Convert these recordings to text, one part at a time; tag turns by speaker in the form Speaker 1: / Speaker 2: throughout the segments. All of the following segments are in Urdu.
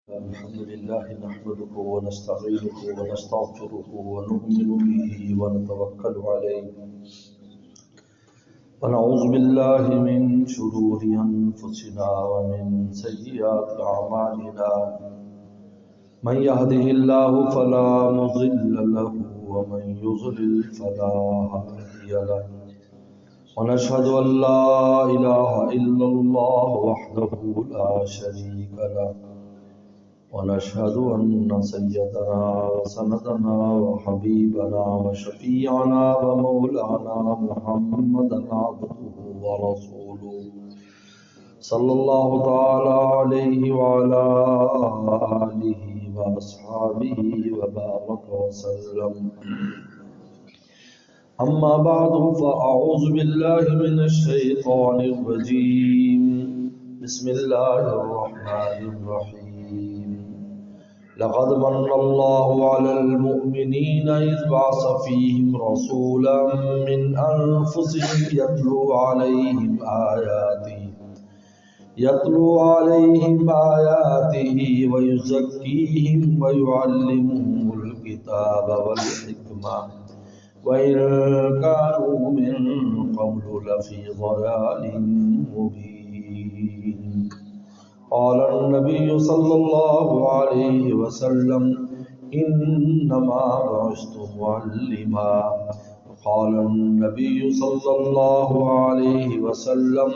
Speaker 1: الحمد لله نحمده ونستعينه ونستغفره ونؤمن به ونتوكل عليه ونعوذ بالله من شرور أنفسنا ومن سيئات أعمالنا من يهده الله فلا مضل له ومن يضلل فلا هادي له ونشهد أن لا إله إلا الله وحده لا شريك له ونشهد أن سيدنا وسندنا وحبيبنا وشفيعنا ومولانا محمدا عبده ورسوله صلى الله تعالى عليه وعلى آله وأصحابه وبارك وسلم. أما بعد فأعوذ بالله من الشيطان الرجيم. بسم الله الرحمن الرحيم. لقد من الله على المؤمنين إذ بعث فيهم رسولا من أنفسهم يتلو عليهم آياته ويزكيهم ويعلمهم الكتاب والحكمة وإن كانوا من قبل لفي ضلال مبين. قال النبي صلى الله عليه وسلم إنما بعثت معلما. قال النبي صلى الله عليه وسلم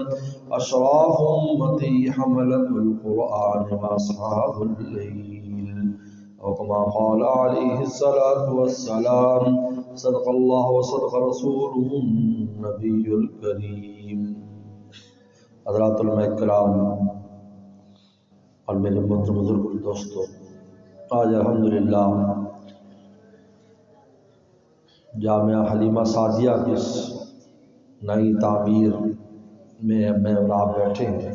Speaker 1: أشراف أمتي حملة القرآن وأصحاب الليل. وكما قال عليه الصلاة والسلام صدق الله وصدق رسوله النبي الكريم. حضرات علماء کرام اور میرے محترم بزرگ دوستو، آج الحمدللہ جامعہ حلیمہ سعدیہ کی اس نئی تعمیر میں اور آپ بیٹھے ہیں.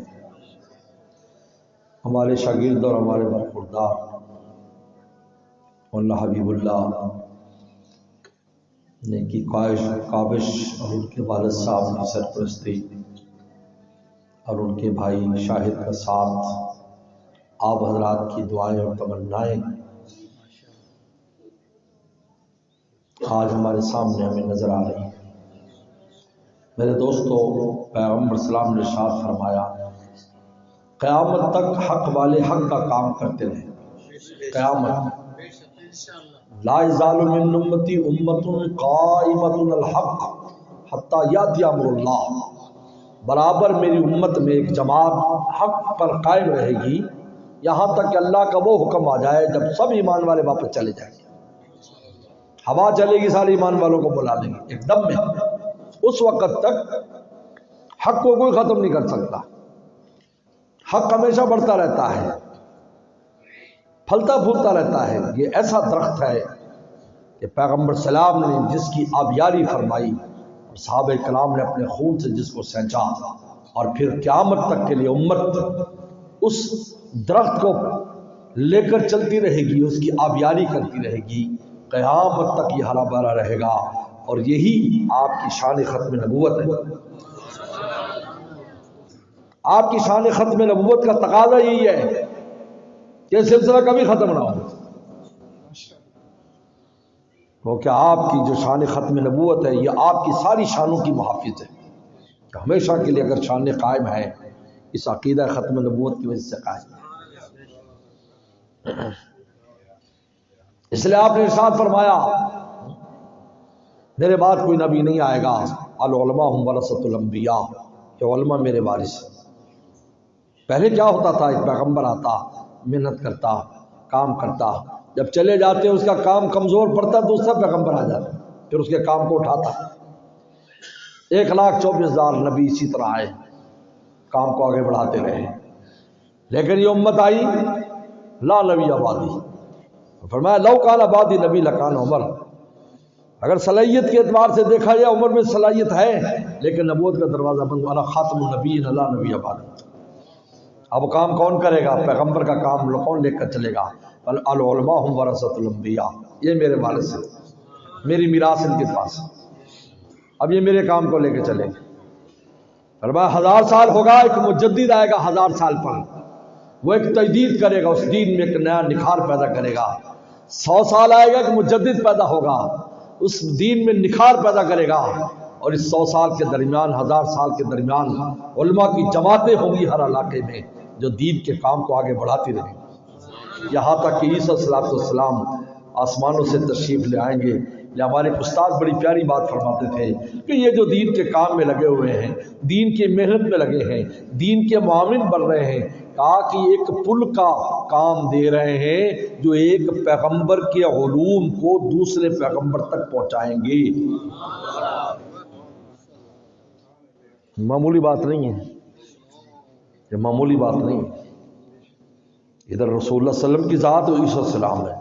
Speaker 1: ہمارے شاگرد اور ہمارے برخوردار مولانا حبیب اللہ نے کی کاوش اور ان کے والد صاحب کی سرپرستی اور ان کے بھائی شاہد کا ساتھ، آپ حضرات کی دعائیں اور تمنائیں آج ہمارے سامنے ہمیں نظر آ رہی ہیں. میرے دوستو، پیغمبر اسلام نے ارشاد فرمایا قیامت تک حق والے حق کا کام کرتے رہیں. قیامت لا یزال من امتی امت قائمۃ الحق حتی یاتی امر اللہ. برابر میری امت میں ایک جماعت حق پر قائم رہے گی یہاں تک کہ اللہ کا وہ حکم آ جائے جب سب ایمان والے واپس چلے جائیں گے. ہوا چلے گی، سارے ایمان والوں کو بلا لیں گے ایک دم میں. اس وقت تک حق کو کوئی ختم نہیں کر سکتا. حق ہمیشہ بڑھتا رہتا ہے، پھلتا پھولتا رہتا ہے. یہ ایسا درخت ہے کہ پیغمبر سلام نے جس کی آبیاری فرمائی اور صحابہ کرام نے اپنے خون سے جس کو سینچا، اور پھر قیامت تک کے لیے امت اس درخت کو لے کر چلتی رہے گی، اس کی آبیاری کرتی رہے گی، قیامت تک یہ ہرا بھرا رہے گا. اور یہی آپ کی شان ختم نبوت ہے. آپ کی شان ختم نبوت کا تقاضا یہی ہے کہ سلسلہ کبھی ختم نہ ہو. کیونکہ آپ کی جو شان ختم نبوت ہے یہ آپ کی ساری شانوں کی محافظ ہے. ہمیشہ کے لیے اگر شان قائم ہے اس عقیدہ ختم نبوت کی وجہ سے قائم ہے. اس لیے آپ نے ارشاد فرمایا میرے بعد کوئی نبی نہیں آئے گا، العلماء هم ورثۃ الانبیاء، کہ علماء میرے وارث. پہلے کیا ہوتا تھا؟ ایک پیغمبر آتا، محنت کرتا، کام کرتا، جب چلے جاتے اس کا کام کمزور پڑتا دوسرا پیغمبر آ جاتا، پھر اس کے کام کو اٹھاتا. 1,24,000 نبی اسی طرح آئے، کام کو آگے بڑھاتے رہے. لیکن یہ امت آئی لا نبی آبادی. فرمایا لو کان آبادی نبی لکان عمر. اگر صلاحیت کے اعتبار سے دیکھا جائے عمر میں صلاحیت ہے، لیکن نبوت کا دروازہ بند. والا خاتم النبی لا نبی آبادی. اب کام کون کرے گا؟ پیغمبر کا کام کون لے کر چلے گا؟ العلماء هم ورثۃ الانبیاء. یہ میرے وارث ہیں، میری میراث ان کے پاس. اب یہ میرے کام کو لے کے چلیں گے. فرمایا 1000 سال ہوگا ایک مجدد آئے گا 1000 سال پر، وہ ایک تجدید کرے گا، اس دین میں ایک نیا نکھار پیدا کرے گا۔ 100 سال آئے گا کہ مجدد پیدا ہوگا، اس دین میں نکھار پیدا کرے گا، اور اس 100 سال کے درمیان، 1000 سال کے درمیان علماء کی جماعتیں ہوں گی ہر علاقے میں جو دین کے کام کو آگے بڑھاتی رہیں گی، یہاں تک کہ عیسیٰ علیہ السلام آسمانوں سے تشریف لے آئیں گے۔ یہ ہمارے استاد بڑی پیاری بات فرماتے تھے کہ یہ جو دین کے کام میں لگے ہوئے ہیں، دین کی محنت میں لگے ہیں، دین کے معاون بن رہے ہیں، کہا کہ ایک پل کا کام دے رہے ہیں جو ایک پیغمبر کے علوم کو دوسرے پیغمبر تک پہنچائیں گے۔ معمولی بات نہیں ہے، یہ معمولی بات نہیں ہے۔ ادھر رسول اللہ صلی اللہ علیہ وسلم کی ذات و عیسیٰ السلام ہے،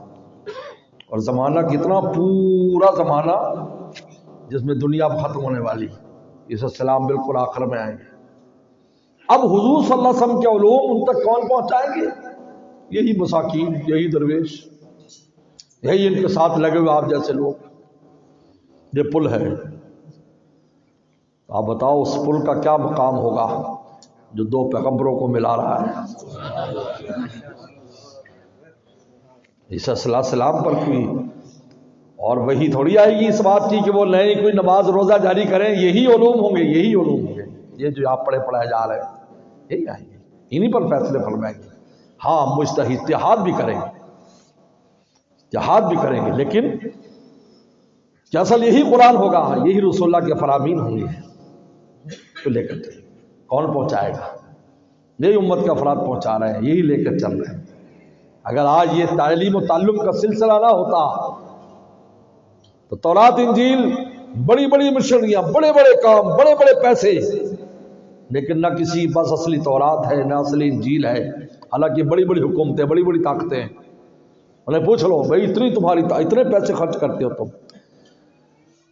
Speaker 1: اور زمانہ کتنا پورا زمانہ جس میں دنیا ختم ہونے والی، عیسیٰ السلام بالکل آخر میں آئیں گے۔ اب حضور صلی اللہ علیہ وسلم کے علوم ان تک کون پہنچائیں گے؟ یہی مساکین، یہی درویش، یہی ان کے ساتھ لگے ہوئے آپ جیسے لوگ۔ یہ پل ہے، آپ بتاؤ اس پل کا کیا مقام ہوگا جو 2 پیغمبروں کو ملا رہا ہے؟ عیسیٰ صلی اللہ علیہ وسلم پر کوئی اور وہی تھوڑی آئے گی اس بات کی کہ وہ نئے کوئی نماز روزہ جاری کریں، یہی علوم ہوں گے، یہی علوم ہوں گے، یہ جو آپ پڑھائے جا رہے ہیں یہی آئیں گے، انہی پر فیصلے فرمائیں گے۔ ہاں مجتہد اتحاد بھی کریں گے، اتحاد بھی کریں گے، لیکن کہ اصل یہی قرآن ہوگا، یہی رسول اللہ کے فرامین ہوں گے تو لے کر چلیں۔ کون پہنچائے گا؟ یہی امت کے افراد پہنچا رہے ہیں، یہی لے کر چل رہے ہیں۔ اگر آج یہ تعلیم و تعلم کا سلسلہ نہ ہوتا تو تورات انجیل بڑی بڑی مشنریاں، بڑے بڑے کام، بڑے بڑے پیسے، لیکن نہ کسی بس اصلی تورات ہے نہ اصلی انجیل ہے، حالانکہ بڑی بڑی حکومتیں، بڑی بڑی طاقتیں ہیں۔ انہیں پوچھ لو بھائی اتنے پیسے خرچ کرتے ہو تم؟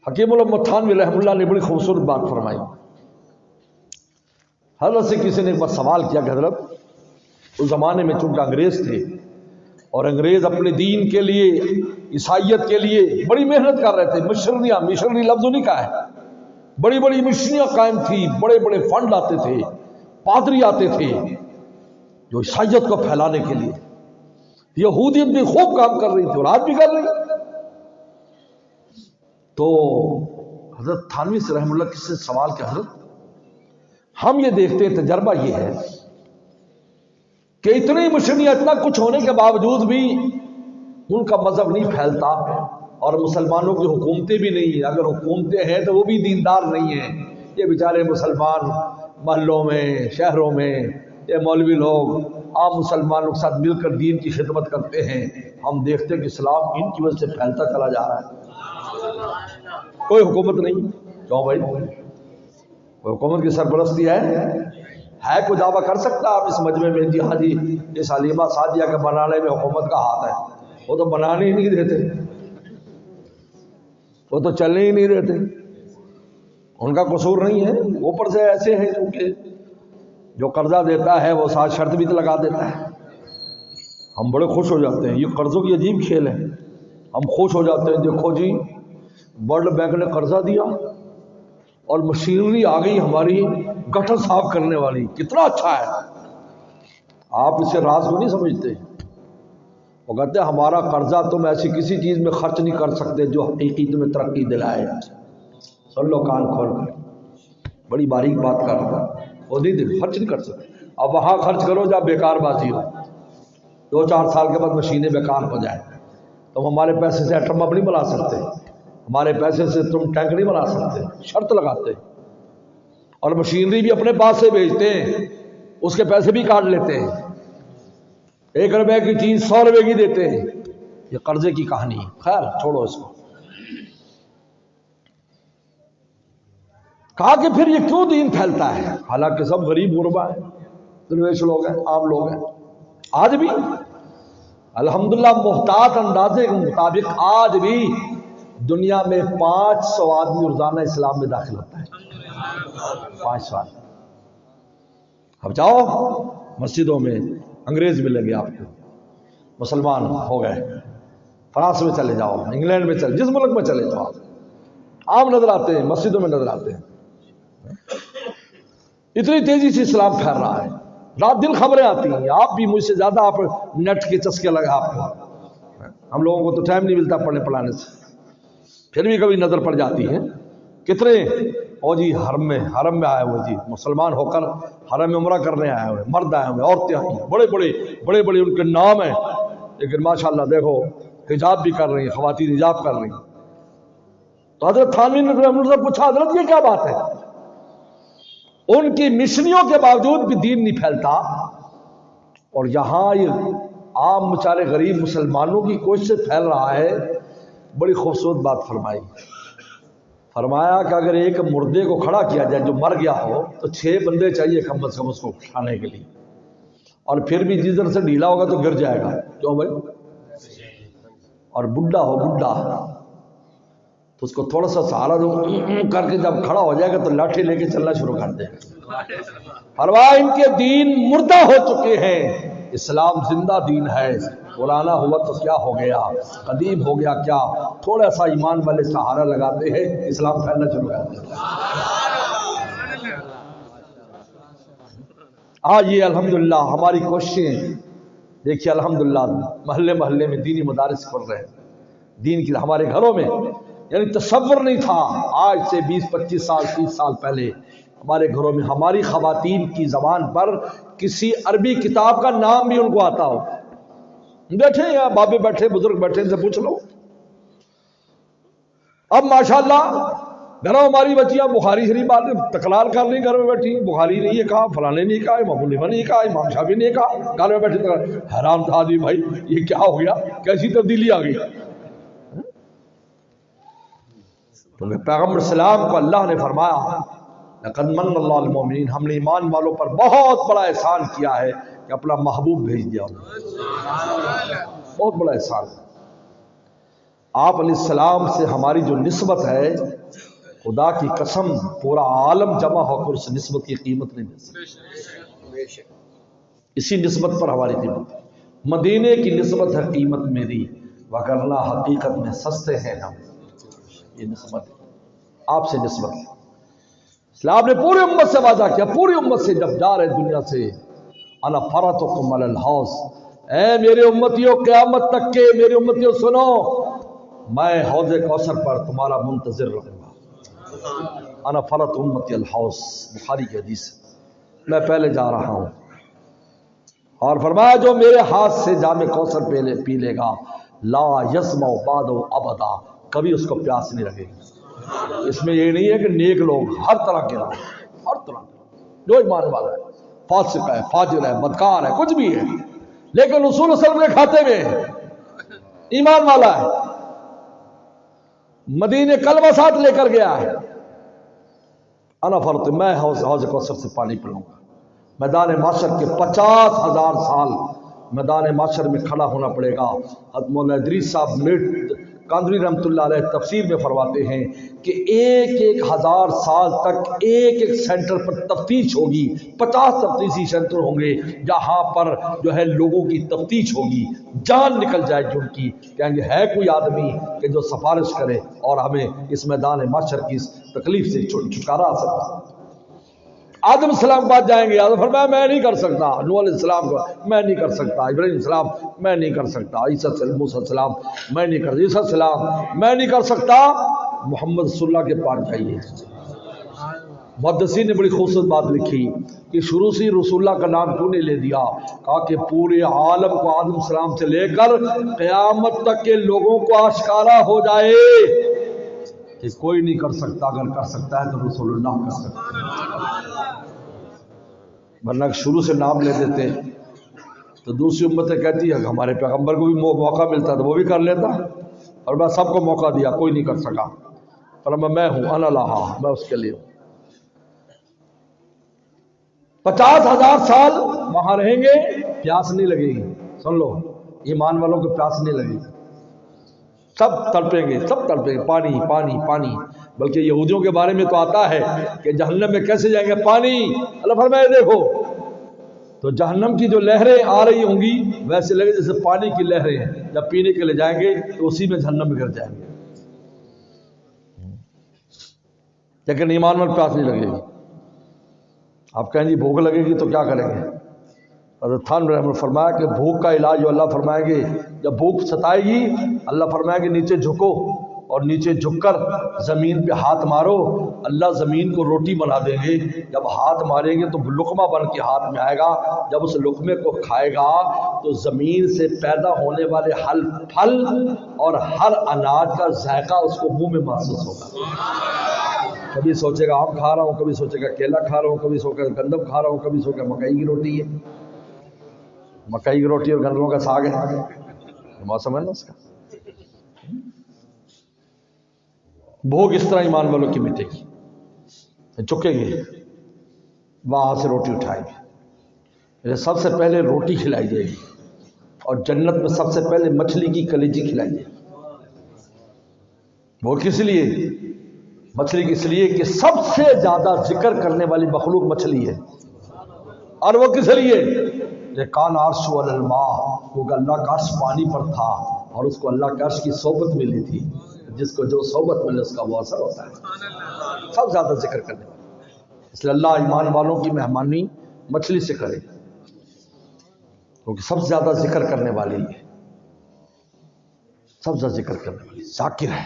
Speaker 1: حکیم الامت تھانوی رحمہ اللہ نے بڑی خوبصورت بات فرمائی۔ حضرت سے کسی نے ایک بار سوال کیا کہ حضرت اس زمانے میں چونکہ انگریز تھے اور انگریز اپنے دین کے لیے، عیسائیت کے لیے بڑی محنت کر رہے تھے، مشنری لفظ نہیں کہا ہے، بڑی بڑی مشنریاں قائم تھی، بڑے بڑے فنڈ آتے تھے، پادری آتے تھے جو عیسائیت کو پھیلانے کے لیے۔ یہودیت بھی خوب کام کر رہی تھی اور آج بھی کر رہی۔ تو حضرت تھانوی سے رحمہ اللہ کس سے سوال کیا، حضرت ہم یہ دیکھتے ہیں، تجربہ یہ ہے کہ اتنی مشنریاں، اتنا کچھ ہونے کے باوجود بھی ان کا مذہب نہیں پھیلتا، اور مسلمانوں کی حکومتیں بھی نہیں ہیں، اگر حکومتیں ہیں تو وہ بھی دیندار نہیں ہیں۔ یہ بیچارے مسلمان محلوں میں، شہروں میں، یہ مولوی لوگ عام مسلمانوں کے ساتھ مل کر دین کی خدمت کرتے ہیں۔ ہم دیکھتے ہیں کہ اسلام ان کی وجہ سے پھیلتا چلا جا رہا ہے۔ کوئی حکومت نہیں، کیوں بھائی؟ کوئی حکومت کی سرپرستی ہے کوئی دعویٰ کر سکتا آپ اس مجمع میں جی ہاں جی اس حلیمہ سعدیہ کے بنانے میں حکومت کا ہاتھ ہے؟ وہ تو بنانے ہی نہیں دیتے، وہ تو چلنے ہی نہیں دیتے، ان کا قصور نہیں ہے۔ اوپر سے ایسے ہیں کیونکہ جو قرضہ دیتا ہے وہ ساتھ شرط بھی تو لگا دیتا ہے۔ ہم بڑے خوش ہو جاتے ہیں، یہ قرضوں کی عجیب کھیل ہے۔ ہم خوش ہو جاتے ہیں، دیکھو جی ورلڈ بینک نے قرضہ دیا اور مشینری آ گئی ہماری گٹر صاف کرنے والی، کتنا اچھا ہے۔ آپ اسے راز کو نہیں سمجھتے۔ وہ کہتے ہیں ہمارا قرضہ تم ایسی کسی چیز میں خرچ نہیں کر سکتے جو حقیقی تمہیں ترقی دلائے۔ سن لو کان کھول کر، بڑی باریک بات کر رہا، وہ نہیں خرچ نہیں کر سکتے۔ اب وہاں خرچ کرو جہاں بیکار بازی ہو، 2-4 سال کے بعد مشینیں بیکار ہو جائیں۔ تم ہمارے پیسے سے ایٹم بم نہیں بنا سکتے، ہمارے پیسے سے تم ٹینک نہیں بنا سکتے، شرط لگاتے۔ اور مشینری بھی اپنے پاس سے بھیجتے ہیں، اس کے پیسے بھی کاٹ لیتے ہیں، 1 روپے کی چیز 100 روپے کی دیتے ہیں۔ یہ قرضے کی کہانی ہے، خیر چھوڑو اس کو۔ کہا کہ پھر یہ کیوں دین پھیلتا ہے؟ حالانکہ سب غریب غربا ہیں، درویش لوگ ہیں، عام لوگ ہیں۔ آج بھی الحمدللہ محتاط اندازے کے مطابق آج بھی دنیا میں 500 آدمی روزانہ اسلام میں داخل ہوتا ہے، 500 آدمی۔ اب جاؤ مسجدوں میں انگریز ملیں گے آپ کو، مسلمان ہو گئے، فرانس میں چلے جاؤ، انگلینڈ میں چلے، جس ملک میں چلے جاؤ عام نظر آتے ہیں، مسجدوں میں نظر آتے ہیں۔ اتنی تیزی سے اسلام پھیل رہا ہے، رات دن خبریں آتی ہیں، آپ بھی مجھ سے زیادہ آپ نیٹ کے چسکے لگا آپ کو، ہم لوگوں کو تو ٹائم نہیں ملتا پڑھنے پڑھانے سے، پھر بھی کبھی نظر پڑ جاتی ہے۔ کتنے او جی حرم میں آئے ہوئے جی، مسلمان ہو کر حرم میں عمرہ کرنے آئے ہوئے، مرد آئے ہوئے، عورتیں آئی ہیں، بڑے بڑے ان کے نام ہیں، لیکن ماشاءاللہ دیکھو حجاب بھی کر رہی ہیں، خواتین حجاب کر رہی ہیں۔ تو حضرت تھانوی نے سے پوچھا حضرت یہ کیا بات ہے؟ ان کی مشنیوں کے باوجود بھی دین نہیں پھیلتا، اور یہاں یہ عام بیچارے غریب مسلمانوں کی کوشش سے پھیل رہا ہے۔ بڑی خوبصورت بات فرمایا کہ اگر ایک مردے کو کھڑا کیا جائے جو مر گیا ہو تو 6 بندے چاہیے کم از کم اس کو اٹھانے کے لیے، اور پھر بھی جس طرح سے ڈھیلا ہوگا تو گر جائے گا، کیوں بھائی؟ اور بڈھا تو اس کو تھوڑا سا سہارا دو کر کے جب کھڑا ہو جائے گا تو لاٹھی لے کے چلنا شروع کر دے گا۔ فرمایا ان کے دین مردہ ہو چکے ہیں، اسلام زندہ دین ہے، پرانا ہوا تو کیا ہو گیا، قدیم ہو گیا کیا، تھوڑا سا ایمان والے سہارا لگاتے ہیں، اسلام پھیلنا شروع کر دیتا ہے۔ آج یہ الحمدللہ ہماری کوششیں دیکھیے، الحمدللہ محلے محلے میں دینی مدارس کھل رہے ہیں، دین کی ہمارے گھروں میں، یعنی تصور نہیں تھا آج سے 20-25 سال 30 سال پہلے ہمارے گھروں میں ہماری خواتین کی زبان پر کسی عربی کتاب کا نام بھی ان کو آتا ہو۔ بیٹھے یا بابے بیٹھے، بزرگ بیٹھے، ان سے پوچھ لو۔ اب ماشاءاللہ گھروں ہماری بچیاں بخاری شریف باتیں تکرار کر رہی، گھر میں بیٹھی بخاری نے یہ کہا، فلانے نے کہا، امام حنیفہ نے کہا، امام شافعی نے کہا، گھر میں بیٹھے حیران تھا جی بھائی یہ کیا ہو گیا، کیسی تبدیلی آ گئی۔ پیغمبر السلام کو اللہ نے فرمایا لقد من اللہ المؤمنین، ہم نے ایمان والوں پر بہت بڑا احسان کیا ہے کہ اپنا محبوب بھیج دیا، بہت بڑا احسان۔ آپ علیہ السلام سے ہماری جو نسبت ہے، خدا کی قسم پورا عالم جمع ہو کر اس نسبت کی قیمت نہیں دے سکتا۔ اسی نسبت پر ہماری قیمت، مدینے کی نسبت ہے قیمت میری، وگرنہ حقیقت میں سستے ہیں ہم۔ یہ نسبت آپ سے نسبت، اسلام نے پوری امت سے وعدہ کیا، پوری امت سے جب جا رہے دنیا سے، انا فرطکم علی الحوض، اے میرے امتیوں قیامت تک کے میرے امتیوں سنو، میں حوض کوثر پر تمہارا منتظر رہوں گا۔ انا فرط امتی الحوض، بخاری کی حدیث، میں پہلے جا رہا ہوں۔ اور فرمایا جو میرے ہاتھ سے جام کوثر پی لے گا لا یظمأ بعدہ ابدا، کبھی اس کو پیاس نہیں لگے گی۔ اس میں یہ نہیں ہے کہ نیک لوگ، ہر طرح کے لوگ، ہر طرح کے جو ایمان والا ہے، فاسق ہے، فاجر ہے، بدکار ہے، کچھ بھی ہے، لیکن رسول صلی اللہ علیہ وسلم کے کھاتے میں ایمان والا ہے، مدینے کلمہ ساتھ لے کر گیا ہے، انا فرط، میں حوض کوثر سے پانی پلاؤں گا۔ میدان معاشر کے 50,000 سال میدان معاشر میں کھڑا ہونا پڑے گا۔ حضرت مولانا ادریس صاحب میٹ کاندری رحمۃ اللہ علیہ تفسیر میں فرماتے ہیں کہ 1,000 سال تک ایک سینٹر پر تفتیش ہوگی، 50 تفتیشی سینٹر ہوں گے جہاں پر جو ہے لوگوں کی تفتیش ہوگی، جان نکل جائے گی ان کی، کہیں گے ہے کوئی آدمی کہ جو سفارش کرے اور ہمیں اس میدان محشر کی اس تکلیف سے چھٹکارا آ سکتا۔ آدم السلام کے بعد جائیں گے، آدم فرمایا میں نہیں کر سکتا، نوح علیہ السلام کو میں نہیں کر سکتا، ابراہیم السلام میں نہیں کر سکتا، عیسیٰ موسیٰ السلام میں نہیں کر، عیسیٰ السلام میں نہیں کر سکتا، محمد صلی اللہ کے پاس جائیے۔ محدثین نے بڑی خوبصورت بات لکھی کہ شروع سے رسول اللہ کا نام کیوں نہیں لے دیا، کہا کہ پورے عالم کو آدم السلام سے لے کر قیامت تک کے لوگوں کو آشکارا ہو جائے کہ کوئی نہیں کر سکتا، اگر کر سکتا ہے تو رسول اللہ کر سکتا ہے، ورنہ شروع سے نام لے دیتے تو دوسری امتیں کہتی ہے کہ ہمارے پیغمبر کو بھی موقع ملتا تو وہ بھی کر لیتا، اور میں سب کو موقع دیا کوئی نہیں کر سکا، پر میں ہوں، انا لہا، میں اس کے لیے ہوں۔ 50,000 سال وہاں رہیں گے، پیاس نہیں لگے گی، سن لو ایمان والوں کو پیاس نہیں لگے گی، سب تڑپیں گے، سب تڑپیں گے، پانی پانی پانی، بلکہ یہودیوں کے بارے میں تو آتا ہے کہ جہنم میں کیسے جائیں گے، پانی، اللہ فرمائے دیکھو تو جہنم کی جو لہریں آ رہی ہوں گی ویسے لگے جیسے پانی کی لہریں ہیں، جب پینے کے لیے جائیں گے تو اسی میں جہنم میں گر جائیں گے، لیکن ایمان میں پیاس نہیں لگے گی۔ آپ کہیں جی بھوک لگے گی تو کیا کریں گے، حضرت تھانوی رحمۃ اللہ فرمایا کہ بھوک کا علاج جو اللہ فرمائیں گے، جب بھوک ستائے گی اللہ فرمائیں گے نیچے جھکو، اور نیچے جھک کر زمین پہ ہاتھ مارو، اللہ زمین کو روٹی بنا دیں گے۔ جب ہاتھ ماریں گے تو لقمہ بن کے ہاتھ میں آئے گا، جب اس لقمے کو کھائے گا تو زمین سے پیدا ہونے والے ہر پھل اور ہر اناج کا ذائقہ اس کو منہ میں محسوس ہوگا۔ کبھی سوچے گا آم کھا رہا ہوں، کبھی سوچے گا کیلا کھا رہا ہوں، کبھی سوچے گا گندم کھا رہا ہوں، کبھی سوچے گا مکئی کی روٹی ہے، مکئی کی روٹی اور گندموں کا ساگ ہے، موسم ہے نا اس کا۔ بھوک اس طرح ایمان والوں کی مٹے گی، چکیں گے، وہاں سے روٹی اٹھائیں گے، سب سے پہلے روٹی کھلائی جائے گی، اور جنت میں سب سے پہلے مچھلی کی کلیجی کھلائی جائے گی۔ وہ کس لیے؟ مچھلی اس لیے کہ سب سے زیادہ ذکر کرنے والی مخلوق مچھلی ہے، اور وہ کس لیے؟ کان عرش علی الماء، کیونکہ اللہ کا عرش پانی پر تھا، اور اس کو اللہ کا عرش کی صحبت ملی تھی، جس کو جو صحبت ملے اس کا وہ اثر ہوتا ہے۔ سب زیادہ ذکر کرنے والا، اس لیے اللہ ایمان والوں کی مہمانی مچھلی سے کرے، کیونکہ سب سے زیادہ ذکر کرنے والی ہے، سب سے زیادہ ذکر کرنے والی ذاکر ہے،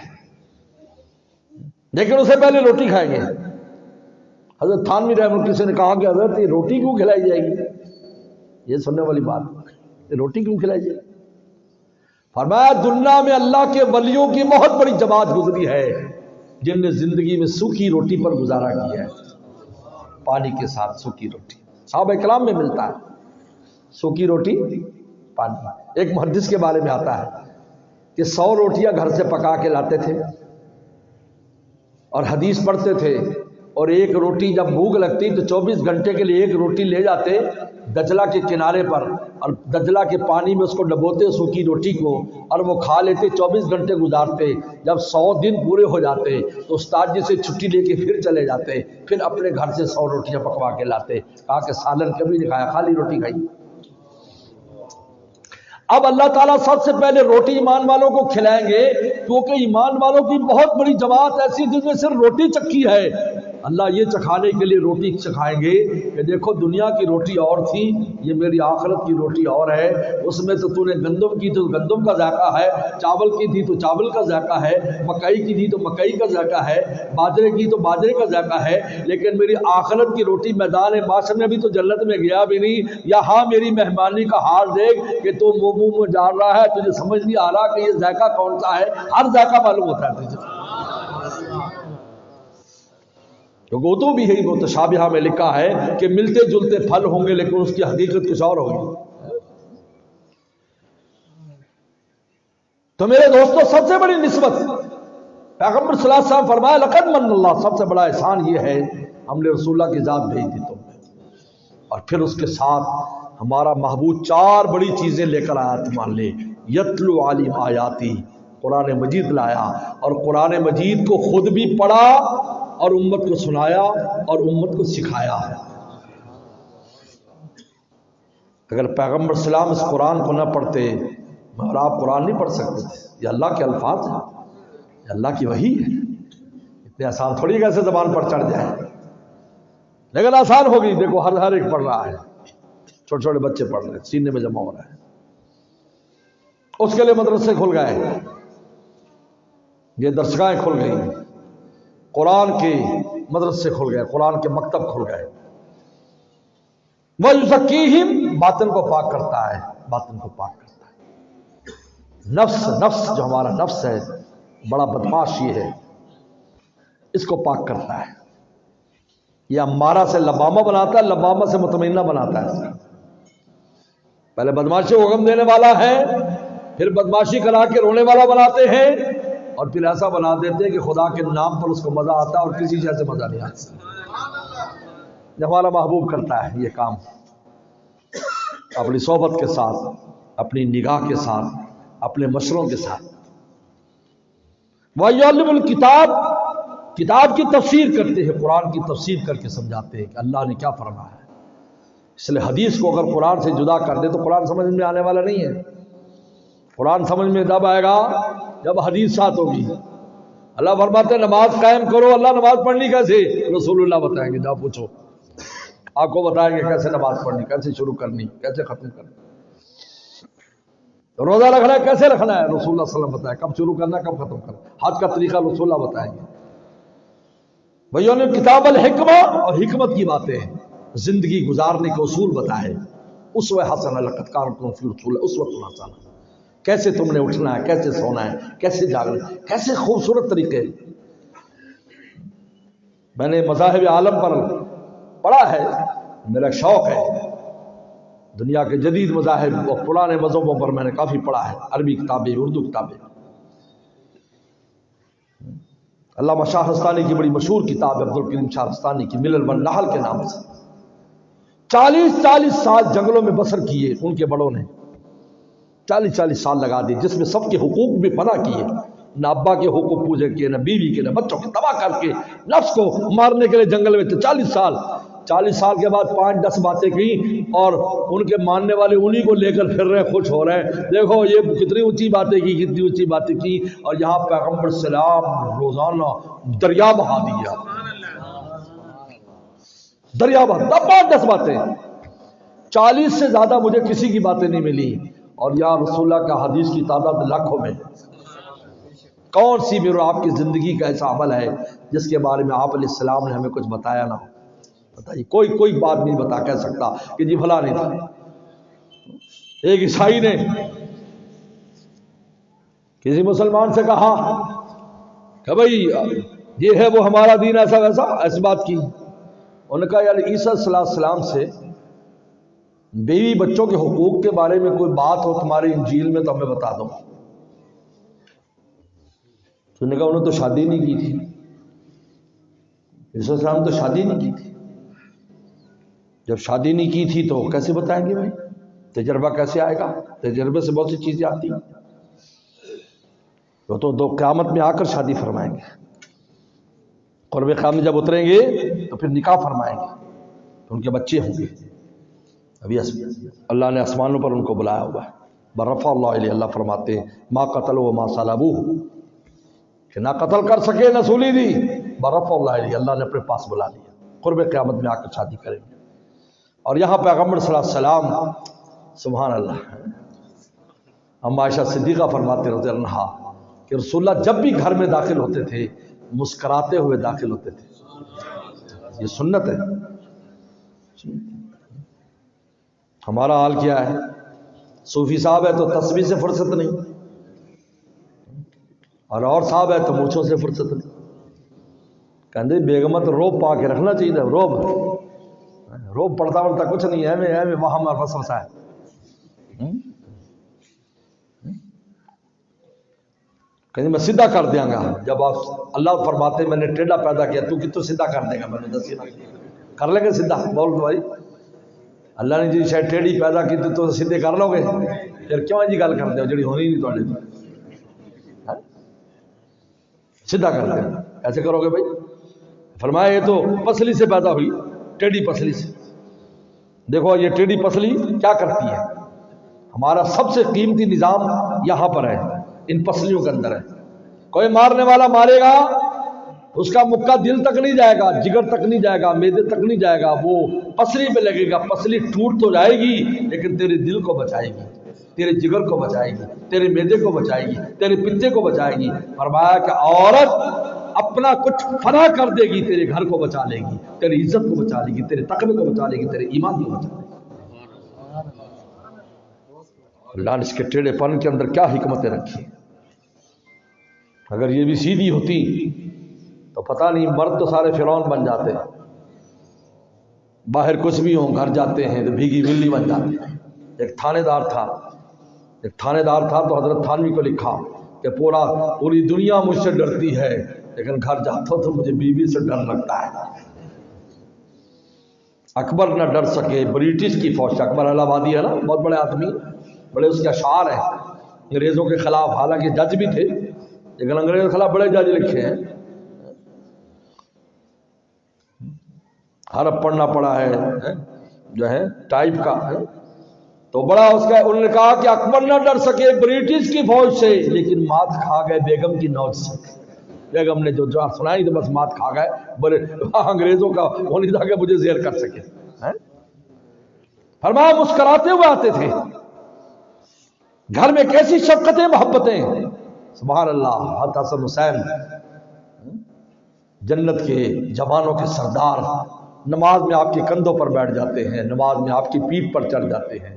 Speaker 1: لیکن اسے پہلے روٹی کھائیں گے۔ حضرت تھانوی رحمۃ اللہ کسی نے کہا کہ حضرت یہ روٹی کیوں کھلائی جائے گی؟ یہ سننے والی بات، یہ روٹی کیوں کھلائی جائے گی؟ فرمایا دنیا میں اللہ کے ولیوں کی بہت بڑی جماعت گزری ہے جن نے زندگی میں سوکھی روٹی پر گزارا کیا ہے، پانی کے ساتھ سوکھی روٹی، صحابہ کرام میں ملتا ہے سوکھی روٹی پانی۔ ایک محدث کے بارے میں آتا ہے کہ 100 روٹیاں گھر سے پکا کے لاتے تھے اور حدیث پڑھتے تھے، اور ایک روٹی جب بھوک لگتی تو 24 گھنٹے کے لیے ایک روٹی لے جاتے دجلہ کے کنارے پر، اور دجلہ کے پانی میں اس کو ڈبوتے سوکھی روٹی کو، اور وہ کھا لیتے، 24 گھنٹے گزارتے۔ جب 100 دن پورے ہو جاتے تو استاد جی سے چھٹی لے کے پھر چلے جاتے، پھر اپنے گھر سے 100 روٹیاں پکوا کے لاتے، کہا کہ سالن کبھی نہیں کھایا، خالی روٹی کھائی۔ اب اللہ تعالیٰ سب سے پہلے روٹی ایمان والوں کو کھلائیں گے، کیونکہ ایمان والوں کی بہت بڑی جماعت ایسی جس نے صرف روٹی چکھی ہے، اللہ یہ چکھانے کے لیے روٹی چکھائیں گے کہ دیکھو دنیا کی روٹی اور تھی، یہ میری آخرت کی روٹی اور ہے، اس میں تو نے گندم کی تو گندم کا ذائقہ ہے، چاول کی تھی تو چاول کا ذائقہ ہے، مکئی کی تھی تو مکئی کا ذائقہ ہے، باجرے کی تو باجرے کا ذائقہ ہے، لیکن میری آخرت کی روٹی میدان معاشر میں بھی تو جنت میں گیا بھی نہیں، یہاں میری مہمانی کا حال دیکھ کہ تو منہ میں ڈال رہا ہے، تجھے سمجھ نہیں آ رہا کہ یہ ذائقہ کون سا ہے، ہر ذائقہ معلوم ہوتا ہے تجھے، کیونکہ اردو بھی ہے متشابہہ میں لکھا ہے کہ ملتے جلتے پھل ہوں گے لیکن اس کی حقیقت کچھ اور ہوگی۔ تو میرے دوستو سب سے بڑی نسبت پیغمبر صلی اللہ علیہ وسلم فرمایا لقد من اللہ، سب سے بڑا احسان یہ ہے ہم نے رسول اللہ کی ذات بھیج دی تم میں، اور پھر اس کے ساتھ ہمارا محبوب 4 بڑی چیزیں لے کر آیا تمہارے لیے، یتلو علیہم آیاتی، قرآن مجید لایا، اور قرآن مجید کو خود بھی پڑھا اور امت کو سنایا اور امت کو سکھایا۔ اگر پیغمبر صلی اللہ علیہ وسلم اس قرآن کو نہ پڑھتے اور آپ قرآن نہیں پڑھ سکتے تھے، یہ اللہ کے الفاظ ہیں، یہ اللہ کی وحی ہے، اتنے آسان تھوڑی کیسے زبان پر چڑھ جائے، لیکن آسان ہوگی۔ دیکھو ہر ایک پڑھ رہا ہے، چھوٹے چھوٹے بچے پڑھ رہے ہیں، سینے میں جمع ہو رہا ہے، اس کے لیے مدرسے کھل گئے، یہ درسگاہیں کھل گئی، قرآن کے مدرسے کھل گئے، قرآن کے مکتب کھل گئے۔ وَيُزَكِّيهِمْ، باطن کو پاک کرتا ہے، باطن کو پاک کرتا ہے۔ نفس جو ہمارا نفس ہے بڑا بدماش یہ ہے، اس کو پاک کرتا ہے، یہ امارہ سے لبامہ بناتا ہے، لبامہ سے مطمئنہ بناتا ہے۔ پہلے بدماشی کو حکم دینے والا ہے، پھر بدماشی کرا کے رونے والا بناتے ہیں، اور پھر ایسا بنا دیتے ہیں کہ خدا کے نام پر اس کو مزہ آتا ہے اور کسی چیز سے مزہ نہیں آتا۔ جب ہمارا محبوب کرتا ہے یہ کام اپنی صحبت کے ساتھ، اپنی نگاہ کے ساتھ، اپنے مشوروں کے ساتھ۔ وَيُعَلِّمُ الْكِتَابَ، کتاب کی تفسیر کرتے ہیں، قرآن کی تفسیر کر کے سمجھاتے ہیں کہ اللہ نے کیا فرمایا ہے۔ اس لیے حدیث کو اگر قرآن سے جدا کر دے تو قرآن سمجھ میں آنے والا نہیں ہے۔ قرآن سمجھ میں تب آئے گا جب حدیث ساتھ ہوگی۔ اللہ فرماتے ہیں نماز قائم کرو، اللہ نماز پڑھنی کیسے؟ رسول اللہ بتائیں گے، جاؤ پوچھو۔ آپ کو بتائیں گے کیسے نماز پڑھنی، کیسے شروع کرنی، کیسے ختم کرنی، روزہ رکھنا ہے کیسے رکھنا ہے، رسول اللہ صلی اللہ علیہ وسلم بتایا، کب شروع کرنا ہے کب ختم کرنا، حج کا طریقہ رسول اللہ بتائیں گے. بھائیوں نے کتاب الحکمہ اور حکمت کی باتیں ہیں، زندگی گزارنے کے اصول بتائے. اسوہ حسنہ لقد کان لکم فی رسول اللہ اسوۃ حسنہ، کیسے تم نے اٹھنا ہے، کیسے سونا ہے، کیسے جاگنا، کیسے خوبصورت طریقے. میں نے مذاہب عالم پر پڑھا ہے، میرا شوق ہے، دنیا کے جدید مذاہب اور پرانے مذہبوں پر میں نے کافی پڑھا ہے، عربی کتابیں، اردو کتابیں. علامہ شاہرستانی کی بڑی مشہور کتاب ہے عبدالکریم شاہرستانی کی ملل والنحل کے نام سے. 40 سال جنگلوں میں بسر کیے ان کے بڑوں نے، 40 سال لگا دیے، جس میں سب کے حقوق بھی پناہ کیے، نہ ابا کے حقوق پوجے کیے، نہ بیوی کے، نہ بچوں کے، تباہ کر کے نفس کو مارنے کے لیے جنگل میں تھے 40 سال کے بعد 5-10 باتیں کی، اور ان کے ماننے والے انہی کو لے کر پھر رہے، خوش ہو رہے ہیں، دیکھو یہ کتنی اونچی باتیں کی، کتنی اونچی باتیں کی. اور یہاں پیغمبر سلام روزانہ دریا بہا دیا، دریا بہا 5-10 باتیں. 40 سے زیادہ مجھے کسی کی باتیں نہیں ملی، اور یہاں رسول اللہ کا حدیث کی تعداد لاکھوں میں. کون سی میرے آپ کی زندگی کا ایسا عمل ہے جس کے بارے میں آپ علیہ السلام نے ہمیں کچھ بتایا نہ ہو؟ بتائیے، کوئی بات نہیں بتا کہہ سکتا کہ جی بھلا نہیں تھا. ایک عیسائی نے کسی مسلمان سے کہا کہ بھئی یہ ہے وہ ہمارا دین ایسا ویسا، ایسی بات کی. انہوں نے کہا یار عیسیٰ صلی اللہ علیہ وسلم سے بیوی بچوں کے حقوق کے بارے میں کوئی بات ہو تمہاری انجیل میں تو ہمیں بتا دو. تو نے کہا انہوں نے تو شادی نہیں کی تھی، عیسیٰ السلام تو شادی نہیں کی تھی. جب شادی نہیں کی تھی تو کیسے بتائیں گے بھائی؟ تجربہ کیسے آئے گا؟ تجربے سے بہت سی چیزیں آتی ہیں. وہ تو دو قیامت میں آ کر شادی فرمائیں گے، قرب قیامت جب اتریں گے تو پھر نکاح فرمائیں گے، تو ان کے بچے ہوں گے. ابھی اللہ نے آسمانوں پر ان کو بلایا ہوا ہے. برفع اللہ علیہ، اللہ فرماتے ہیں ما قتل و ما صلبوہ، کہ نہ قتل کر سکے نہ سولی دی. برفع اللہ علیہ، اللہ نے اپنے پاس بلا لیا، قرب قیامت میں آ کر شادی کریں گے. اور یہاں پیغمبر صلی اللہ علیہ وسلم، سبحان اللہ، ہم عائشہ صدیقہ فرماتے رضی اللہ عنہا کہ رسول اللہ جب بھی گھر میں داخل ہوتے تھے مسکراتے ہوئے داخل ہوتے تھے. یہ سنت ہے. ہمارا حال کیا ہے؟ صوفی صاحب ہے تو تسبیح سے فرصت نہیں، اور صاحب ہے تو مونچھوں سے فرصت نہیں. کہندے بیگمت روب پا کے رکھنا چاہیے. روب پڑھتا کچھ نہیں ہے، میں وہاں ہمارا وسوسہ ہے. کہتے میں سیدھا کر دیاں گا. جب آپ اللہ فرماتے میں نے ٹیڑھا پیدا کیا تو کتوں سیدھا کر دے گا؟ میں نے دسی کر لیں گے سیدھا؟ بول بھائی، اللہ نے جی شاید ٹیڑھی پیدا کی تو سیدھے کر لو گے؟ پھر کیوں جی گل کرتے ہو جڑی ہونی نہیں تھوڑے؟ سیدھا کر دیں، ایسے کرو گے بھائی؟ فرمایا یہ تو پسلی سے پیدا ہوئی، ٹیڑھی پسلی سے. دیکھو یہ ٹیڑھی پسلی کیا کرتی ہے؟ ہمارا سب سے قیمتی نظام یہاں پر ہے، ان پسلیوں کے اندر ہے. کوئی مارنے والا مارے گا، اس کا مکہ دل تک نہیں جائے گا، جگر تک نہیں جائے گا، معدے تک نہیں جائے گا، وہ پسلی پہ لگے گا. پسلی ٹوٹ تو جائے گی لیکن تیرے دل کو بچائے گی، تیرے جگر کو بچائے گی، تیرے معدے کو بچائے گی، تیرے پتے کو بچائے گی. فرمایا کہ عورت اپنا کچھ فنا کر دے گی، تیرے گھر کو بچا لے گی، تیری عزت کو بچا لے گی، تیرے تقوی کو بچا لے گی، تیرے ایمان کو بچا لے گی. اللہ نے اس کے ٹیڑھے پن کے اندر کیا حکمتیں رکھی. اگر یہ بھی سیدھی ہوتی تو پتہ نہیں، مرد تو سارے فرعون بن جاتے ہیں، باہر کچھ بھی ہوں، گھر جاتے ہیں تو بھیگی بلی بن جاتے ہیں. ایک تھانے دار تھا تو حضرت تھانوی کو لکھا کہ پوری دنیا مجھ سے ڈرتی ہے لیکن گھر جاتا تو مجھے بیوی سے ڈر لگتا ہے. اکبر نہ ڈر سکے برٹش کی فوج سے. اکبر الہ آبادی ہے نا، بہت بڑے آدمی، بڑے اس کے اشعار ہیں انگریزوں کے خلاف، حالانکہ جج بھی تھے لیکن انگریزوں کے خلاف بڑے جج لکھے ہیں. حرف پڑھنا پڑا ہے جو ہے ٹائپ کا ہے تو بڑا اس کا. انہوں نے کہا کہ اکبر نہ ڈر سکے برٹش کی فوج سے لیکن مات کھا گئے بیگم کی نوج سے. بیگم نے جو سنائی تو بس مات کھا گئے. بڑے انگریزوں کا وہ نہیں تھا کہ مجھے زیر کر سکے. فرمایا مسکراتے ہوئے آتے تھے، گھر میں کیسی شفقتیں محبتیں، سبحان اللہ۔ حضرت حسن حسین جنت کے جوانوں کے سردار، نماز میں آپ کے کندھوں پر بیٹھ جاتے ہیں، نماز میں آپ کی پیٹھ پر چڑھ جاتے ہیں،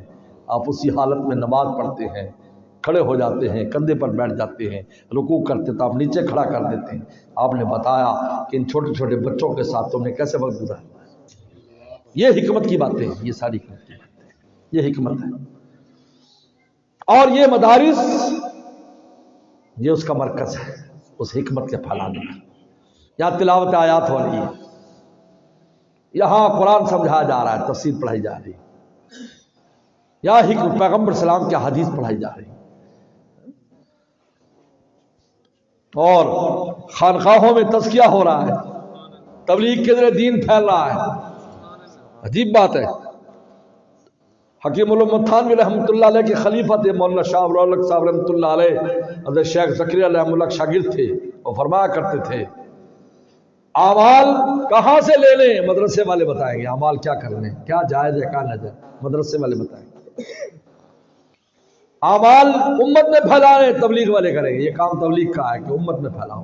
Speaker 1: آپ اسی حالت میں نماز پڑھتے ہیں، کھڑے ہو جاتے ہیں، کندھے پر بیٹھ جاتے ہیں، رکوع کرتے تو آپ نیچے کھڑا کر دیتے ہیں۔ آپ نے بتایا کہ ان چھوٹے چھوٹے بچوں کے ساتھ تم نے کیسے وقت گزارا۔ یہ حکمت کی باتیں ہیں، یہ ساری حکمت کی باتیں ہیں، یہ حکمت ہے۔ اور یہ مدارس یہ اس کا مرکز ہے، اس حکمت کے پھیلانے کا۔ یہاں تلاوت آیات ہو رہی ہے، یہاں قرآن سمجھایا جا رہا ہے، تفسیر پڑھائی جا رہی ہے، یہاں حکمت پیغمبر اسلام کی حدیث پڑھائی جا رہی ہے، اور خانقاہوں میں تزکیہ ہو رہا ہے، تبلیغ کے ذریعے دین پھیل رہا ہے۔ عجیب بات ہے، حکیم الامت تھانوی رحمۃ اللہ علیہ کے خلیفہ تھے مولانا شاہ ابوالحق صاحب رحمۃ اللہ علیہ، حضرت شیخ زکریا علیہ اللہ شاگرد تھے، وہ فرمایا کرتے تھے اعمال کہاں سے لے لیں؟ مدرسے والے بتائیں گے اعمال کیا کرنے، کیا جائز ہے کیا ناجائز، مدرسے والے بتائیں گے۔ اعمال امت میں پھیلانے تبلیغ والے کریں گے، یہ کام تبلیغ کا ہے کہ امت میں پھیلاؤ۔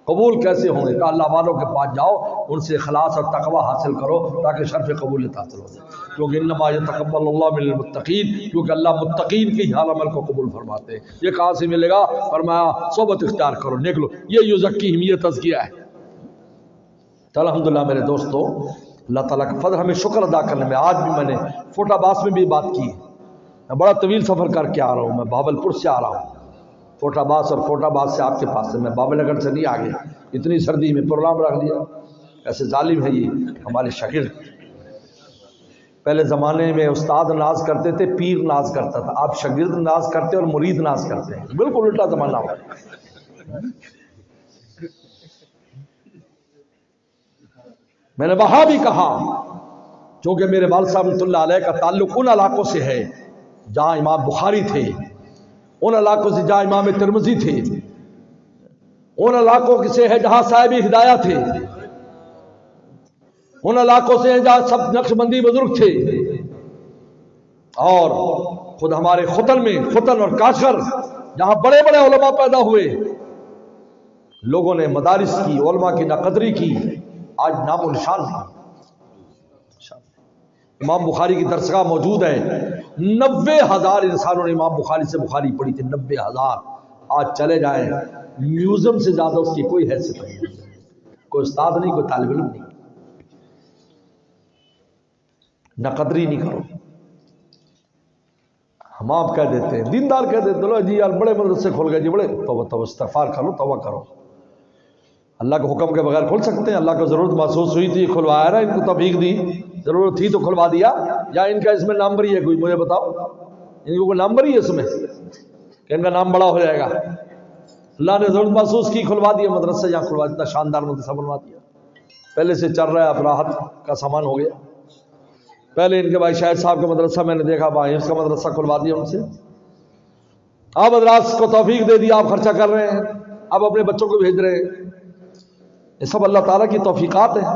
Speaker 1: قبول کیسے ہوں گے کہ اللہ والوں کے پاس جاؤ، ان سے اخلاص اور تقوی حاصل کرو تاکہ شرف قبولیت حاصل ہو جائے، کیونکہ انما یتقبل اللہ من المتقین، کیونکہ اللہ متقین کی ہر عمل کو قبول فرماتے ہیں۔ یہ کہاں سے ملے گا؟ فرمایا صحبت اختیار کرو، نیک لو، یہ یزکیہم، یہ تزکیہ ہے۔ تو الحمدللہ میرے دوستو، اللہ تعالیٰ کا فضل، ہمیں شکر ادا کرنے میں، آج بھی میں نے فوٹ عباس میں بھی بات کی، میں بڑا طویل سفر کر کے آ رہا ہوں، میں بہاول پور سے آ رہا ہوں، فوٹ عباس اور فوٹ عباس سے آپ کے پاس سے، میں بابل نگر سے نہیں آ گیا، اتنی سردی میں پروگرام رکھ دیا۔ ایسے ظالم ہے یہ ہمارے شاگرد۔ پہلے زمانے میں استاد ناز کرتے تھے، پیر ناز کرتا تھا، آپ شاگرد ناز کرتے اور مرید ناز کرتے ہیں، بالکل الٹا زمانہ ہو۔ میں نے وہاں بھی کہا، چونکہ میرے والد صاحب رحمۃ اللہ علیہ کا تعلق ان علاقوں سے ہے جہاں امام بخاری تھے، ان علاقوں سے جہاں امام ترمذی تھے، ان علاقوں سے ہے جہاں صاحب ہدایہ تھے، ان علاقوں سے ہے جہاں سب نقشبندی بزرگ تھے، اور خود ہمارے ختن میں، ختن اور کاشغر جہاں بڑے بڑے علماء پیدا ہوئے، لوگوں نے مدارس کی، علماء کی ناقدری کی، آج نام و نشان نہیں۔ امام بخاری کی درسگاہ موجود ہے، 90,000 انسانوں نے امام بخاری سے بخاری پڑھی تھی، 90,000۔ آج چلے جائیں، میوزیم سے زیادہ اس کی کوئی حیثیت نہیں، کوئی استاد نہیں، کوئی طالب علم نہیں۔ ناقدری نہیں کرو۔ ہم آپ کہہ دیتے ہیں، دیندار کہہ دیتے ہیں، جی یار بڑے مدرسے کھول گئے جی، بڑے توبہ استغفار کرو، توبہ کرو۔ اللہ کے حکم کے بغیر کھول سکتے ہیں؟ اللہ کو ضرورت محسوس ہوئی تھی کھلوایا نا، ان کو توفیق دی، ضرورت تھی تو کھلوا دیا، یا ان کا اس میں نام بری ہے کوئی؟ مجھے بتاؤ، ان کو کوئی نام بری ہے اس میں کہ ان کا نام بڑا ہو جائے گا؟ اللہ نے ضرورت محسوس کی، کھلوا دیا مدرسہ، یہاں کھلوا دیا، شاندار مدرسہ بنوا دیا، پہلے سے چل رہا ہے، اب راحت کا سامان ہو گیا۔ پہلے ان کے بھائی شاہد صاحب کا مدرسہ میں نے دیکھا، بھائی اس کا مدرسہ کھلوا دیا ان سے، آپ مدراس کو توفیق دے دیا، آپ خرچہ کر رہے ہیں، آپ اپنے بچوں کو بھیج رہے ہیں، یہ سب اللہ تعالیٰ کی توفیقات ہیں۔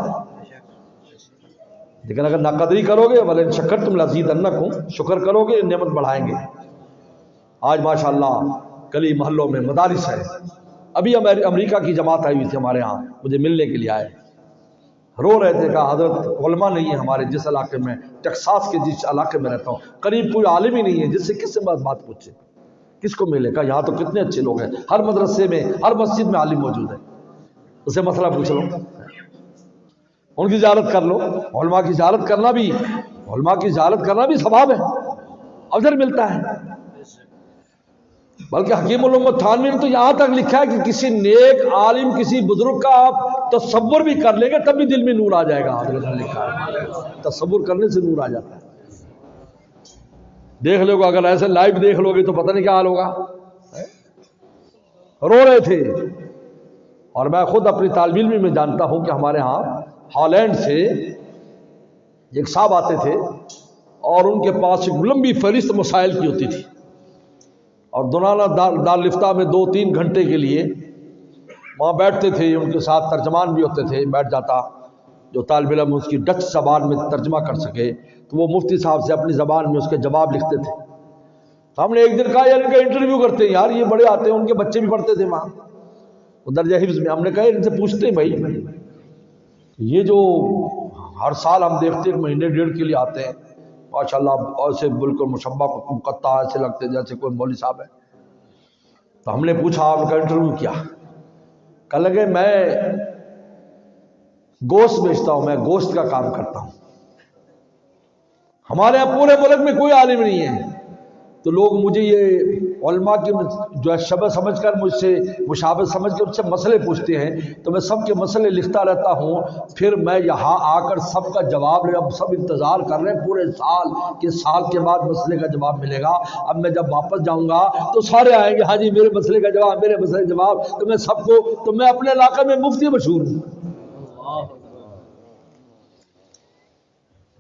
Speaker 1: لیکن اگر ناقدری کرو گے، وَلَئِن شَكَرْتُمْ لَأَزِيدَنَّكُمْ، شکر کرو گے نعمت بڑھائیں گے۔ آج ماشاءاللہ گلی محلوں میں مدارس ہے۔ ابھی امریکہ کی جماعت آئی ہوئی تھی ہمارے ہاں، مجھے ملنے کے لیے آئے، رو رہے تھے، کہا حضرت علماء نہیں ہے ہمارے جس علاقے میں، ٹیکساس کے جس علاقے میں رہتا ہوں، قریب کوئی عالم ہی نہیں ہے جس سے کس سے بات پوچھے، کس کو ملے؟ کہا یہاں تو کتنے اچھے لوگ ہیں، ہر مدرسے میں، ہر مسجد میں عالم موجود ہے، اسے مسئلہ پوچھ لو، ان کی زیارت کر لو۔ علماء کی زیارت کرنا بھی، علماء کی زیارت کرنا بھی ثواب ہے، اجر ملتا ہے۔ بلکہ حکیم الامت تھانوی نے تو یہاں تک لکھا ہے کہ کسی نیک عالم، کسی بزرگ کا آپ تصور بھی کر لیں گے تب بھی دل میں نور آ جائے گا، حضرت نے لکھا ہے، تصور کرنے سے نور آ جاتا ہے۔ دیکھ لو گے، اگر ایسے لائیو دیکھ لو گے تو پتہ نہیں کیا حال ہوگا۔ رو رہے تھے، اور میں خود اپنی طالب علم میں جانتا ہوں کہ ہمارے ہاں ہالینڈ سے ایک صاحب آتے تھے، اور ان کے پاس ایک لمبی فہرست مسائل کی ہوتی تھی، اور دونانہ دارالفتہ میں 2-3 گھنٹے کے لیے وہاں بیٹھتے تھے، ان کے ساتھ ترجمان بھی ہوتے تھے، بیٹھ جاتا، جو طالب علم اس کی ڈچ زبان میں ترجمہ کر سکے، تو وہ مفتی صاحب سے اپنی زبان میں اس کے جواب لکھتے تھے۔ تو ہم نے ایک دن کہا یار ان کا انٹرویو کرتے ہیں، یار یہ بڑے آتے ہیں، ان کے بچے بھی پڑھتے تھے وہاں درجہ حفظ میں۔ ہم نے کہا ان سے پوچھتے ہیں بھائی یہ جو ہر سال ہم دیکھتے ہیں مہینے ڈیڑھ کے لیے آتے ہیں، ماشاءاللہ ایسے بالکل مشبہ مقطع ایسے لگتے جیسے کوئی مولوی صاحب ہے۔ تو ہم نے پوچھا ان کا انٹرویو کیا؟ کہنے لگے میں گوشت بیچتا ہوں، میں گوشت کا کام کرتا ہوں، ہمارے یہاں پورے ملک میں کوئی عالم نہیں ہے، تو لوگ مجھے یہ علماء کی جو ہے شبہ سمجھ کر مجھ سے مشابہ سمجھ کے ان سے مسئلے پوچھتے ہیں، تو میں سب کے مسئلے لکھتا رہتا ہوں، پھر میں یہاں آ کر سب کا جواب لے، اب سب انتظار کر رہے ہیں پورے سال کہ سال کے بعد مسئلے کا جواب ملے گا۔ اب میں جب واپس جاؤں گا تو سارے آئیں گے ہاں جی میرے مسئلے کا جواب، میرے مسئلے کا جواب، تو میں سب کو، تو میں اپنے علاقے میں مفتی مشہور ہوں۔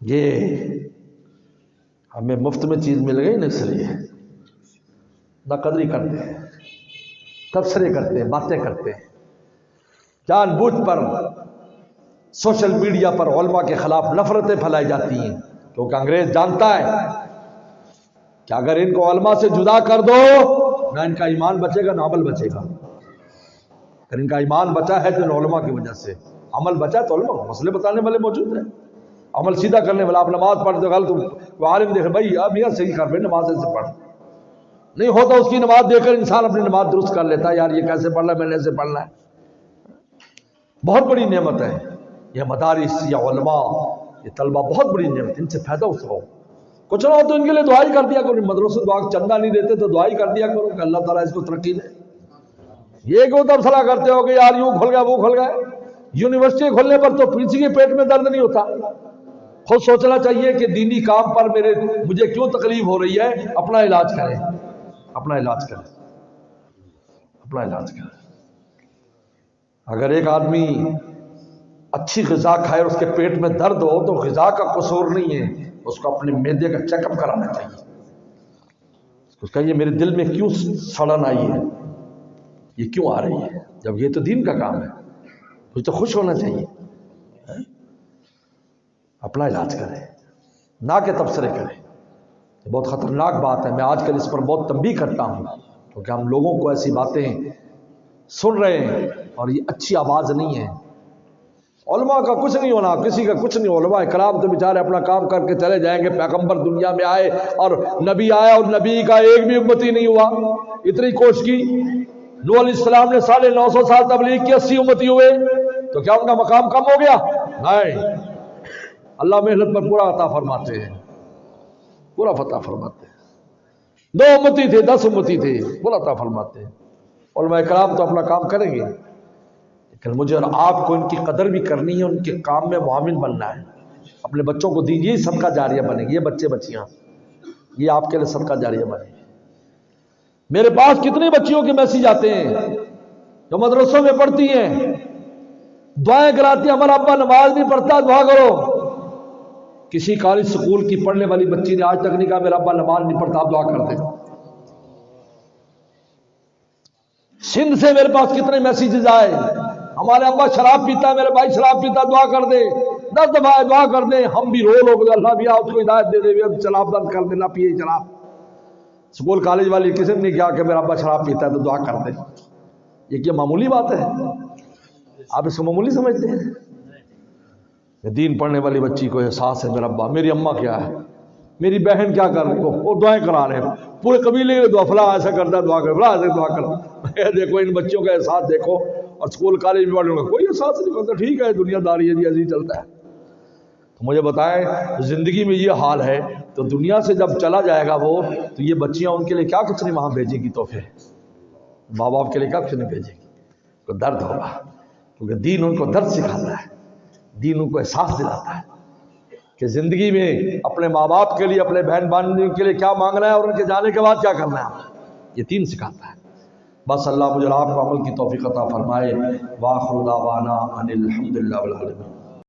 Speaker 1: یہ ہمیں مفت میں چیز مل گئی نا، اس لیے نہ قدری کرتے ہیں، تبصرے کرتے ہیں، باتیں کرتے ہیں، جان بوجھ پر سوشل میڈیا پر علماء کے خلاف نفرتیں پھیلائی جاتی ہیں، کیونکہ انگریز جانتا ہے کہ اگر ان کو علماء سے جدا کر دو نہ ان کا ایمان بچے گا نہ عمل بچے گا۔ اگر ان کا ایمان بچا ہے تو ان علماء کی وجہ سے، عمل بچا تو علماء مسئلے بتانے والے موجود ہیں، عمل سیدھا کرنے والا۔ آپ نماز پڑھتے ہو غلط، وہ عالم دیکھ بھائی اب یہ صحیح کر رہے، نماز ایسے پڑھ، نہیں ہوتا اس کی نماز دیکھ کر انسان اپنی نماز درست کر لیتا ہے، یار یہ کیسے پڑھ رہا ہے، میں نے ایسے پڑھنا ہے۔ بہت بڑی نعمت ہے یہ مدارس، یا علماء، یہ طلبہ بہت بڑی نعمت، ان سے فائدہ اٹھاؤ۔ کچھ نہ ہو تو ان کے لیے دعا ہی کر دیا کرو، مدرسے دعا چندہ نہیں دیتے تو دعا ہی کر دیا کرو کہ اللہ تعالیٰ اس کو ترقی دے۔ یہ کیوں تبصرہ کرتے ہو کہ یار یوں کھل گیا وہ کھل گیا؟ یونیورسٹی کھلنے پر تو کسی کے پیٹ میں درد نہیں ہوتا۔ خود سوچنا چاہیے کہ دینی کام پر مجھے کیوں تکلیف ہو رہی ہے، اپنا علاج کریں، اپنا علاج کریں، اپنا علاج کریں۔ اگر ایک آدمی اچھی غذا کھائے اور اس کے پیٹ میں درد ہو تو غذا کا قصور نہیں ہے، اس کو اپنے معدے کا چیک اپ کرانا چاہیے، اس کا یہ میرے دل میں کیوں سڑن آئی ہے، یہ کیوں آ رہی ہے، جب یہ تو دین کا کام ہے مجھے تو خوش ہونا چاہیے۔ اپنا علاج کریں، نہ کہ تبصرے کریں، یہ بہت خطرناک بات ہے۔ میں آج کل اس پر بہت تنبیہ کرتا ہوں کیونکہ ہم لوگوں کو ایسی باتیں سن رہے ہیں اور یہ اچھی آواز نہیں ہے۔ علماء کا کچھ نہیں ہونا، کسی کا کچھ نہیں، علماء کرام تو بیچارے اپنا کام کر کے چلے جائیں گے۔ پیغمبر دنیا میں آئے اور نبی آیا اور نبی کا ایک بھی امتی نہیں ہوا، اتنی کوشش کی۔ نوح علیہ السلام نے 950 سال تبلیغ کی، 80 امتی ہوئے، تو کیا ان کا مقام کم ہو گیا؟ نہیں، اللہ محنت پر پورا عطا فرماتے ہیں، پورا فتح فرماتے ہیں۔ 2 امتی تھے، 10 امتی تھے، پورا عطا فرماتے ہیں۔ علماء کرام تو اپنا کام کریں گے، لیکن مجھے اور آپ کو ان کی قدر بھی کرنی ہے، ان کے کام میں معاون بننا ہے۔ اپنے بچوں کو دیجیے، صدقہ جاریہ بنے گی، یہ بچے بچیاں یہ آپ کے لیے صدقہ جاریہ بنے گی۔ میرے پاس کتنی بچیوں کے میسیج آتے ہیں جو مدرسوں میں پڑھتی ہیں، دعائیں کراتی ہیں، ہمارا ابا نماز نہیں پڑھتا، دعا کرو۔ کسی کالج سکول کی پڑھنے والی بچی نے آج تک نہیں کہا میرا ابا نماز نہیں پڑھتا، آپ دعا کر دیں۔ سندھ سے میرے پاس کتنے میسیجز آئے، ہمارے ابا شراب پیتا ہے، میرے بھائی شراب پیتا، دعا کر دے، 10 دفعہ دعا کر دیں۔ ہم بھی رو گئے، اللہ بھی اس کو ہدایت دے دے، اب شراب بند کر دینا، پیے شراب۔ سکول کالج والی کسی نے کہا کہ میرا ابا شراب پیتا ہے تو دعا کر دے۔ یہ کیا معمولی بات ہے؟ آپ اس کو معمولی سمجھتے ہیں؟ دین پڑھنے والی بچی کو احساس ہے میرا ابا، میری اماں کیا ہے، میری بہن کیا کر رہی ہے، وہ دعائیں کرا رہے ہیں، پورے قبیلے کے دعا، فلاں ایسا کرتا ہے دعا کر، فلاں ایسا دعا کر۔ دیکھو ان بچوں کا احساس دیکھو، اور اسکول کالج میں پڑھنے کا کوئی احساس نہیں کرتا، ٹھیک ہے دنیا داری ہے جی، ایسے ہی چلتا ہے۔ تو مجھے بتائیں زندگی میں یہ حال ہے تو دنیا سے جب چلا جائے گا وہ، تو یہ بچیاں ان کے لیے کیا کچھ نہیں وہاں بھیجے گی تحفے، ماں باپ کے لیے کیا کچھ نہیں بھیجے گی، تو درد ہوگا، کیونکہ دین ان کو درد سکھاتا ہے، دین ان کو احساس دلاتا ہے کہ زندگی میں اپنے ماں باپ کے لیے، اپنے بہن بھائیوں کے لیے کیا مانگنا ہے اور ان کے جانے کے بعد کیا کرنا ہے، یہ دین سکھاتا ہے۔ بس اللہ مجھے آپ کو عمل کی توفیق عطا فرمائے۔ وآخر دعوانا ان الحمد للہ رب العالمین۔